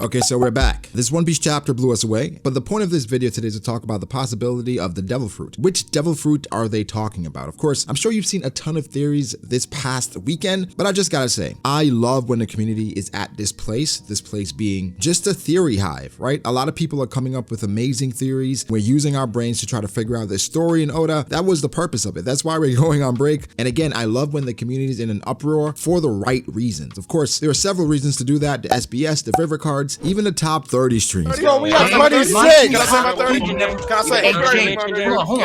Okay, so we're back. This One Piece chapter blew us away, but the point of this video today is to talk about the possibility of the devil fruit. Which devil fruit are they talking about? Of course, I'm sure you've seen a ton of theories this past weekend, but I just gotta say, I love when the community is at this place being just a theory hive, right? A lot of people are coming up with amazing theories. We're using our brains to try to figure out this story in Oda. That was the purpose of it. That's why we're going on break. And again, I love when the community is in an uproar for the right reasons. Of course, there are several reasons to do that. The SBS, the favorite cards, even the top 30 streams. Yo, we have 26. Can I say my 30? Can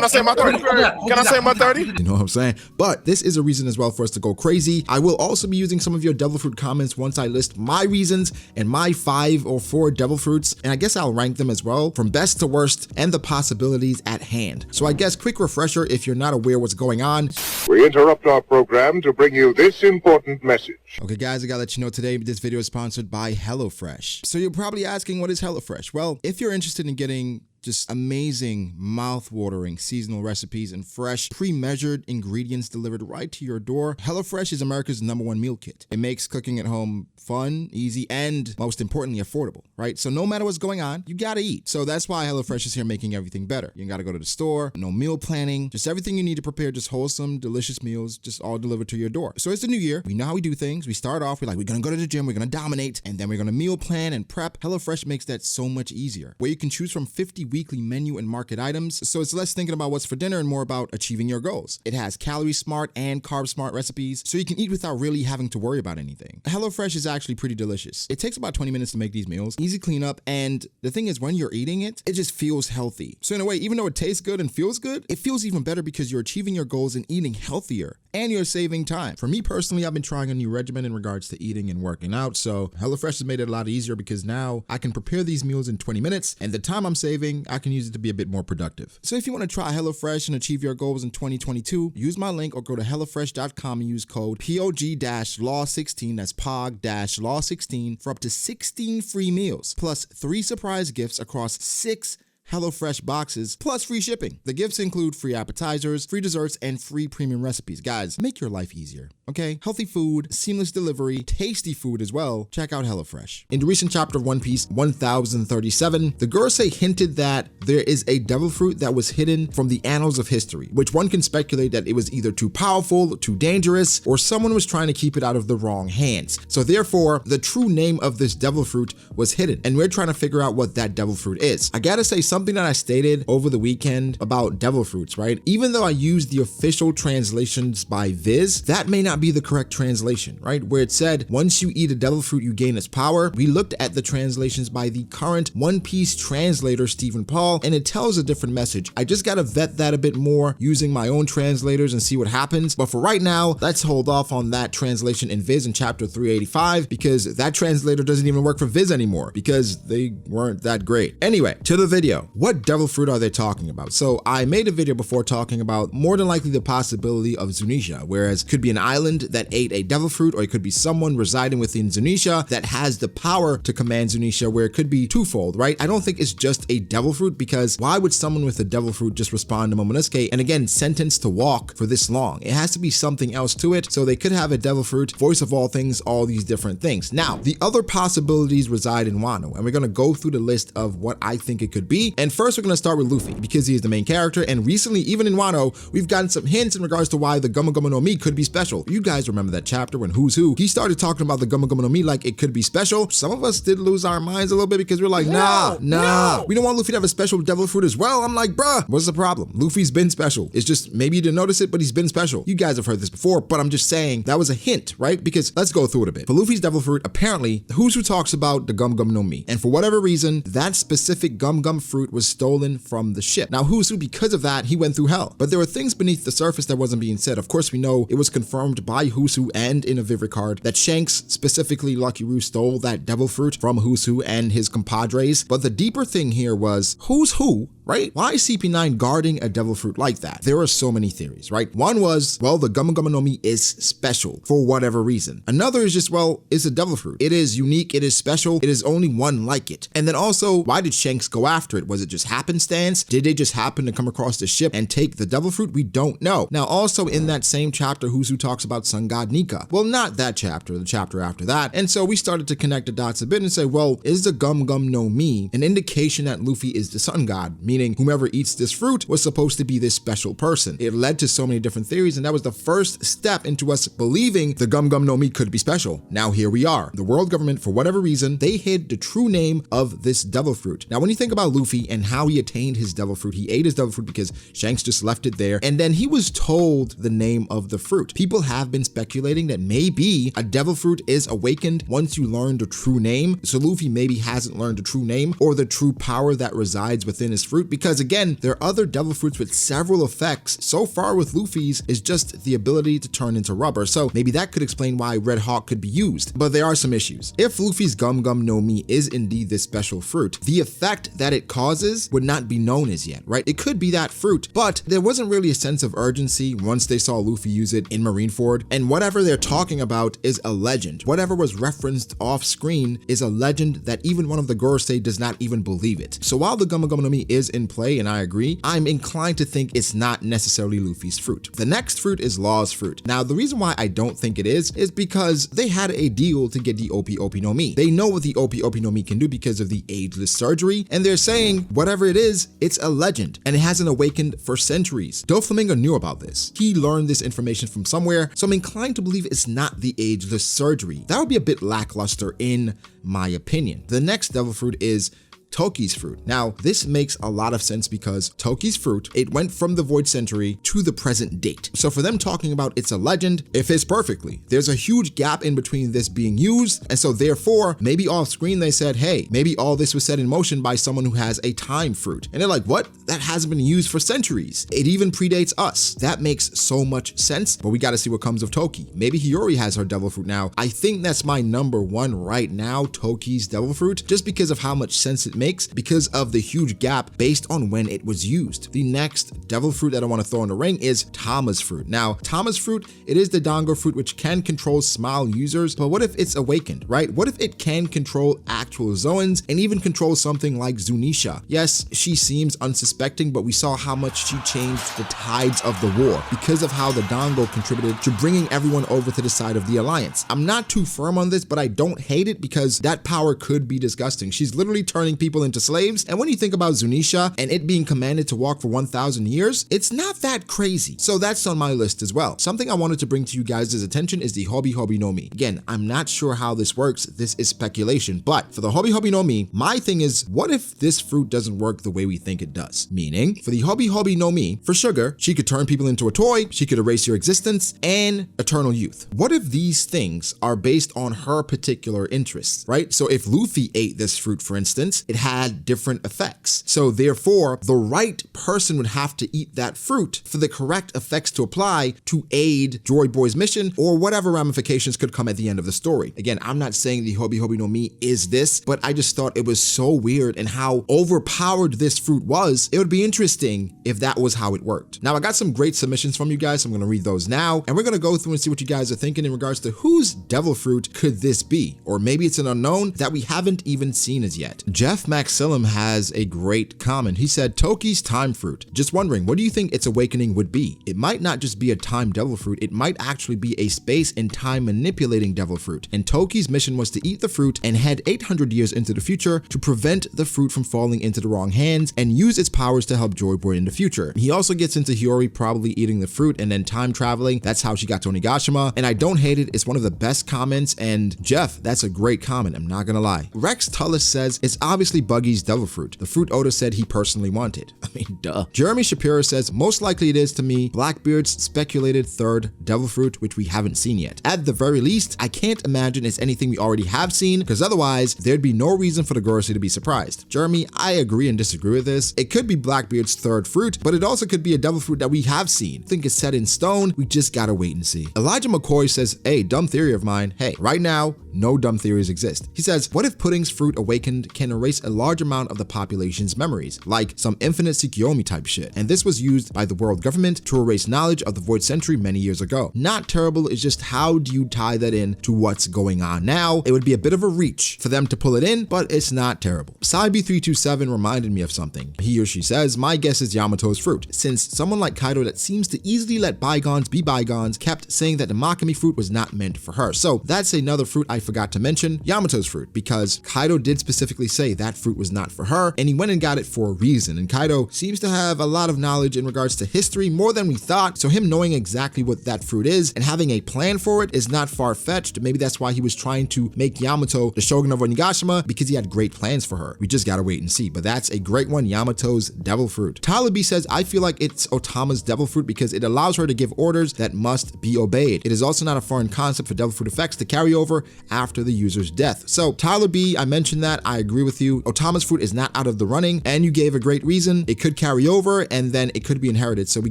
I say my 30? Can I say my 30? You know what I'm saying? But this is a reason as well for us to go crazy. I will also be using some of your devil fruit comments once I list my reasons and my 5 or 4 devil fruits, and I guess I'll rank them as well from best to worst and the possibilities at hand. So I guess quick refresher if you're not aware what's going on. We interrupt our program to bring you this important message. Okay guys, I gotta let you know today this video is sponsored by Hellofresh. So you're probably asking, what is Hellofresh? Well, if you're interested in getting just amazing, mouth-watering seasonal recipes and fresh, pre-measured ingredients delivered right to your door, HelloFresh is America's #1 meal kit. It makes cooking at home fun, easy, and most importantly, affordable, right? So no matter what's going on, you gotta eat. So that's why HelloFresh is here making everything better. You gotta go to the store, no meal planning, just everything you need to prepare just wholesome, delicious meals, just all delivered to your door. So it's the new year. We know how we do things. We start off, we're gonna go to the gym, we're gonna dominate, and then we're gonna meal plan and prep. HelloFresh makes that so much easier, where you can choose from 50 weekly menu and market items, so it's less thinking about what's for dinner and more about achieving your goals. It has calorie smart and carb smart recipes, so you can eat without really having to worry about anything. HelloFresh is actually pretty delicious. It takes about 20 minutes to make these meals, easy cleanup, and the thing is when you're eating it, it just feels healthy. So in a way, even though it tastes good and feels good, it feels even better because you're achieving your goals and eating healthier, and you're saving time. For me personally, I've been trying a new regimen in regards to eating and working out, so HelloFresh has made it a lot easier because now I can prepare these meals in 20 minutes, and the time I'm saving, I can use it to be a bit more productive. So if you want to try HelloFresh and achieve your goals in 2022, use my link or go to hellofresh.com and use code POG-LAW16, that's POG-LAW16, for up to 16 free meals, plus 3 surprise gifts across 6 HelloFresh boxes, plus free shipping. The gifts include free appetizers, free desserts, and free premium recipes. Guys, make your life easier, okay? Healthy food, seamless delivery, tasty food as well. Check out HelloFresh. In the recent chapter of One Piece 1037, the Gorosei hinted that there is a devil fruit that was hidden from the annals of history, which one can speculate that it was either too powerful, too dangerous, or someone was trying to keep it out of the wrong hands. So therefore, the true name of this devil fruit was hidden, and we're trying to figure out what that devil fruit is. I gotta say, something that I stated over the weekend about devil fruits, right? Even though I used the official translations by Viz, that may not be the correct translation, right? Where it said, once you eat a devil fruit, you gain its power. We looked at the translations by the current One Piece translator, Stephen Paul, and it tells a different message. I just gotta vet that a bit more using my own translators and see what happens. But for right now, let's hold off on that translation in Viz in chapter 385 because that translator doesn't even work for Viz anymore because they weren't that great. Anyway, to the video. What devil fruit are they talking about? So I made a video before talking about more than likely the possibility of Zunisha, whereas it could be an island that ate a devil fruit, or it could be someone residing within Zunisha that has the power to command Zunisha, where it could be twofold, right? I don't think it's just a devil fruit because why would someone with a devil fruit just respond to Momonosuke and again sentenced to walk for this long? It has to be something else to it. So they could have a devil fruit, voice of all things, all these different things. Now, the other possibilities reside in Wano, and we're gonna go through the list of what I think it could be. And first, we're going to start with Luffy because he is the main character, and recently, even in Wano, we've gotten some hints in regards to why the Gumma Gumma no Mi could be special. You guys remember that chapter when Who's Who, he started talking about the Gumma Gumma no Mi like it could be special. Some of us did lose our minds a little bit because we're like, nah, we don't want Luffy to have a special devil fruit as well. I'm like, bruh, what's the problem? Luffy's been special. It's just maybe you didn't notice it, but he's been special. You guys have heard this before, but I'm just saying that was a hint, right? Because let's go through it a bit. For Luffy's devil fruit, apparently, Who's Who talks about the Gum Gum no Mi, and for whatever reason, that specific Gum Gum fruit was stolen from the ship. Now, Who's Who, because of that, he went through hell. But there were things beneath the surface that wasn't being said. Of course, we know it was confirmed by Who's Who and in a Vivid card that Shanks, specifically Lucky Roo, stole that devil fruit from Who's Who and his compadres. But the deeper thing here was Who's Who right? Why is CP9 guarding a devil fruit like that? There are so many theories, right? One was, well, the Gumma Gumma no Mi is special for whatever reason. Another is just, well, it's a devil fruit. It is unique, it is special, it is only one like it. And then also, why did Shanks go after it? Was it just happenstance? Did they just happen to come across the ship and take the devil fruit? We don't know. Now, also in that same chapter, Huzu talks about Sun God Nika. Well, not that chapter, the chapter after that. And so we started to connect the dots a bit and say, well, is the Gum Gum no Mi an indication that Luffy is the sun god, meaning whomever eats this fruit was supposed to be this special person? It led to so many different theories, and that was the first step into us believing the Gum Gum no Mi could be special. Now here we are. The world government, for whatever reason, they hid the true name of this devil fruit. Now when you think about Luffy and how he attained his devil fruit, he ate his devil fruit because Shanks just left it there, and then he was told the name of the fruit. People have been speculating that maybe a devil fruit is awakened once you learn the true name, so Luffy maybe hasn't learned the true name or the true power that resides within his fruit, because again, there are other devil fruits with several effects. So far with Luffy's is just the ability to turn into rubber, so maybe that could explain why Red Hawk could be used. But there are some issues. If Luffy's Gum Gum no Mi is indeed this special fruit, the effect that it causes would not be known as yet, right? It could be that fruit, but there wasn't really a sense of urgency once they saw Luffy use it in Marineford, and whatever they're talking about is a legend. Whatever was referenced off screen is a legend that even one of the Gorosei does not even believe it. So while the Gumma Gumma no Mi is in play, and I agree, I'm inclined to think it's not necessarily Luffy's fruit. The next fruit is Law's fruit. Now, the reason why I don't think it is because they had a deal to get the Opi Opi no Mi. They know what the Opi Opi no Mi can do because of the ageless surgery, and they're saying whatever it is, it's a legend, and it hasn't awakened for centuries. Doflamingo knew about this. He learned this information from somewhere, so I'm inclined to believe it's not the ageless surgery. That would be a bit lackluster in my opinion. The next devil fruit is Toki's fruit. Now, this makes a lot of sense because Toki's fruit, it went from the Void Century to the present date. So for them talking about it's a legend, it fits perfectly. There's a huge gap in between this being used, and so therefore, maybe off screen they said, hey, maybe all this was set in motion by someone who has a time fruit. And they're like, what? That hasn't been used for centuries. It even predates us. That makes so much sense, but we gotta see what comes of Toki. Maybe Hiyori has her devil fruit now. I think that's my number one right now, Toki's devil fruit, just because of how much sense it makes because of the huge gap based on when it was used. The next devil fruit that I want to throw in the ring is Tama's fruit. Now, Tama's fruit, it is the Dango fruit which can control Smile users, but what if it's awakened, right? What if it can control actual Zoans and even control something like Zunisha? Yes, she seems unsuspecting, but we saw how much she changed the tides of the war because of how the Dango contributed to bringing everyone over to the side of the Alliance. I'm not too firm on this, but I don't hate it because that power could be disgusting. She's literally turning people into slaves, and when you think about Zunisha and it being commanded to walk for 1,000 years, it's not that crazy. So that's on my list as well. Something I wanted to bring to you guys' attention is the Hobi Hobi no Mi. Again, I'm not sure how this works. This is speculation, but for the Hobi Hobi no Mi, my thing is, what if this fruit doesn't work the way we think it does? Meaning, for the Hobi Hobi no Mi, for Sugar, she could turn people into a toy, she could erase your existence, and eternal youth. What if these things are based on her particular interests, right? So if Luffy ate this fruit, for instance, it had different effects. So therefore, the right person would have to eat that fruit for the correct effects to apply to aid Joy Boy's mission or whatever ramifications could come at the end of the story. Again, I'm not saying the Hobi Hobi no Mi is this, but I just thought it was so weird and how overpowered this fruit was. It would be interesting if that was how it worked. Now, I got some great submissions from you guys, so I'm gonna read those now, and we're gonna go through and see what you guys are thinking in regards to whose devil fruit could this be? Or maybe it's an unknown that we haven't even seen as yet. Jeff Maxillum has a great comment. He said, Toki's time fruit. Just wondering, what do you think its awakening would be? It might not just be a time devil fruit, it might actually be a space and time manipulating devil fruit. And Toki's mission was to eat the fruit and head 800 years into the future to prevent the fruit from falling into the wrong hands and use its powers to help Joy Boy in the future. He also gets into Hiyori probably eating the fruit and then time traveling. That's how she got to Onigashima, and I don't hate it. It's one of the best comments, and Jeff, that's a great comment, I'm not gonna lie. Rex Tullis says, it's obviously Buggy's devil fruit, the fruit Oda said he personally wanted. I mean, duh. Jeremy Shapiro says, most likely it is to me Blackbeard's speculated third devil fruit, which we haven't seen yet. At the very least, I can't imagine it's anything we already have seen, because otherwise, there's there'd be no reason for the Gorosei to be surprised. Jeremy, I agree and disagree with this. It could be Blackbeard's third fruit, but it also could be a devil fruit that we have seen. I think it's set in stone. We just gotta wait and see. Elijah McCoy says, hey, dumb theory of mine. Hey, right now, no dumb theories exist. He says, what if Pudding's fruit awakened can erase a large amount of the population's memories, like some infinite Tsukiyomi type shit, and this was used by the world government to erase knowledge of the Void Century many years ago. Not terrible, it's just how do you tie that in to what's going on now? It would be a bit of a reach for them to pull it in, but it's not terrible. Cybe327 reminded me of something. He or she says, my guess is Yamato's fruit, since someone like Kaido that seems to easily let bygones be bygones kept saying that the Makami fruit was not meant for her. So that's another fruit I forgot to mention, Yamato's fruit, because Kaido did specifically say that fruit was not for her, and he went and got it for a reason. And Kaido seems to have a lot of knowledge in regards to history, more than we thought, so him knowing exactly what that fruit is and having a plan for it is not far-fetched. Maybe that's why he was trying to make Yamato the Shogun of Onigashima, because he had great plans for her. We just gotta wait and see, but that's a great one, Yamato's devil fruit. Tyler B says, I feel like it's Otama's devil fruit because it allows her to give orders that must be obeyed. It is also not a foreign concept for devil fruit effects to carry over after the user's death. So Tyler B, I mentioned that, I agree with you. Otama's fruit is not out of the running, and you gave a great reason. It could carry over, and then it could be inherited, so we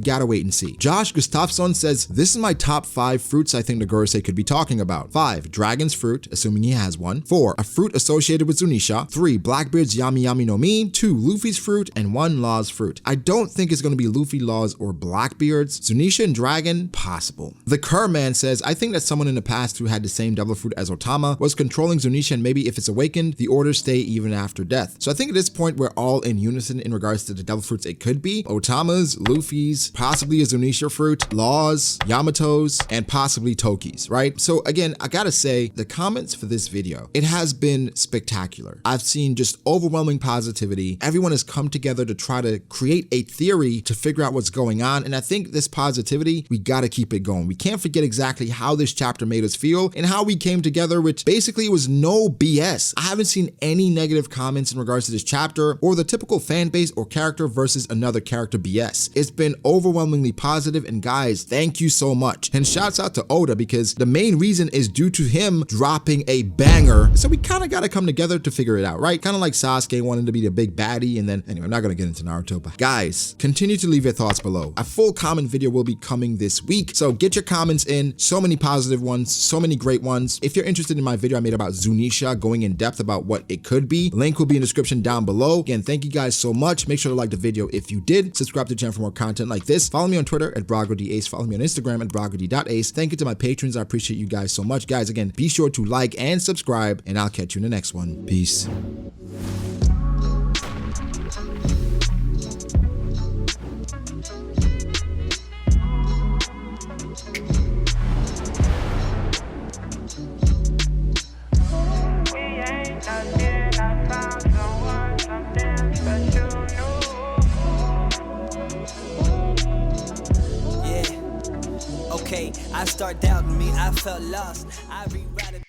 gotta wait and see. Josh Gustafsson says, this is my top 5 fruits I think the Gorosei could be talking about. 5, Dragon's fruit, assuming he has one. 4, a fruit associated with Zunisha. 3, Blackbeard's Yami Yami no Mi. 2, Luffy's fruit, and 1, Law's fruit. I don't think it's gonna be Luffy, Law's, or Blackbeard's. Zunisha and Dragon, possible. The Kerman says, I think that someone in the past who had the same devil fruit as Otama was controlling Zunisha, and maybe if it's awakened, the orders stay even after death. So I think at this point we're all in unison in regards to the devil fruits it could be. Otama's, Luffy's, possibly a Zunisha fruit, Law's, Yamato's, and possibly Toki's, right? So again, I gotta say, the comments for this video, it has been spectacular. I've seen just overwhelming positivity. Everyone has come together to try to create a theory to figure out what's going on, and I think this positivity, we gotta keep it going. We can't forget exactly how this chapter made us feel and how we came together, which basically was no BS. I haven't seen any negative comments in regards to this chapter or the typical fan base or character versus another character BS. It's been overwhelmingly positive, and guys, thank you so much. And shouts out to Oda, because the main reason is due to him dropping a banger. So we kind of got to come together to figure it out, right? Kind of like Sasuke wanted to be the big baddie, and then anyway, I'm not going to get into Naruto, but guys, continue to leave your thoughts below. A full comment video will be coming this week, so get your comments in. So many positive ones, so many great ones. If you're interested in my video I made about Zunisha, going in depth about what it could be, link will be in the description down below. Again, thank you guys so much. Make sure to like the video if you did. Subscribe to the channel for more content like this. Follow me on Twitter at BragoDAce. Follow me on Instagram at BragoD.ace. Thank you to my patrons. I appreciate you guys so much. Guys, again, be sure to like and subscribe, and I'll catch you in the next one. Peace. I start doubting me, I felt lost. I rewrite it.